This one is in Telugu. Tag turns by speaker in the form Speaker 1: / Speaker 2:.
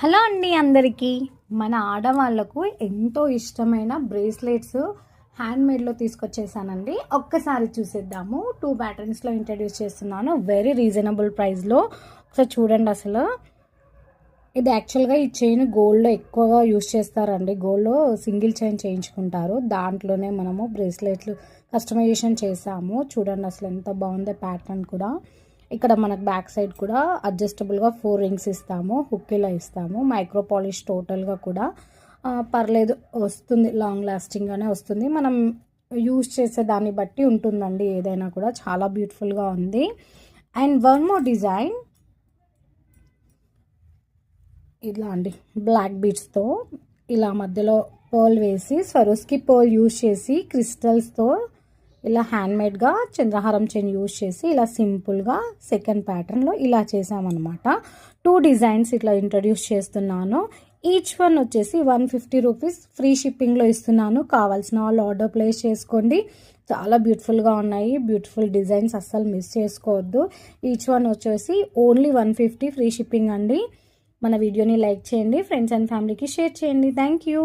Speaker 1: హలో అండి అందరికీ. మన ఆడవాళ్ళకు ఎంతో ఇష్టమైన బ్రేస్లెట్స్ హ్యాండ్మేడ్లో తీసుకొచ్చేసానండి. ఒక్కసారి చూసేద్దాము. 2 ప్యాటర్న్స్లో ఇంట్రడ్యూస్ చేస్తున్నాను, వెరీ రీజనబుల్ ప్రైస్లో. ఒకసారి చూడండి. అసలు ఇది యాక్చువల్గా ఈ చైన్ గోల్డ్లో ఎక్కువగా యూస్ చేస్తారండి. గోల్డ్లో సింగిల్ చైన్ చేయించుకుంటారు, దాంట్లోనే మనము బ్రేస్లెట్లు కస్టమైజేషన్ చేసాము. చూడండి అసలు ఎంత బాగుందో ప్యాటర్న్ కూడా. ఇక్కడ మనకు బ్యాక్ సైడ్ కూడా అడ్జస్టబుల్గా 4 రింగ్స్ ఇస్తాము, హుక్ ఇలా ఇస్తాము. మైక్రో పాలిష్ టోటల్గా కూడా పర్లేదు, వస్తుంది, లాంగ్ లాస్టింగ్గానే వస్తుంది. మనం యూజ్ చేసే దాన్ని బట్టి ఉంటుందండి ఏదైనా కూడా. చాలా బ్యూటిఫుల్గా ఉంది. అండ్ వన్ మోర్ డిజైన్ ఇలా అండి, బ్లాక్ బీడ్స్తో ఇలా మధ్యలో పర్ల్ వేసి, స్వరోస్కి పర్ల్ యూజ్ చేసి క్రిస్టల్స్తో ఇలా హ్యాండ్మేడ్గా చంద్రహారం చైన్ యూజ్ చేసి ఇలా సింపుల్గా సెకండ్ ప్యాటర్న్లో ఇలా చేసామన్నమాట. 2 డిజైన్స్ ఇట్లా ఇంట్రడ్యూస్ చేస్తున్నాను. ఈచ్ వన్ వచ్చేసి 150 రూపీస్ ఫ్రీ షిప్పింగ్లో ఇస్తున్నాను. కావాల్సిన వాళ్ళు ఆర్డర్ ప్లేస్ చేసుకోండి. చాలా బ్యూటిఫుల్గా ఉన్నాయి, బ్యూటిఫుల్ డిజైన్స్, అస్సలు మిస్ చేసుకోవద్దు. ఈచ్ వన్ వచ్చేసి ఓన్లీ 150 ఫ్రీ షిప్పింగ్ అండి. మన వీడియోని లైక్ చేయండి, ఫ్రెండ్స్ అండ్ ఫ్యామిలీకి షేర్ చేయండి. Thank you.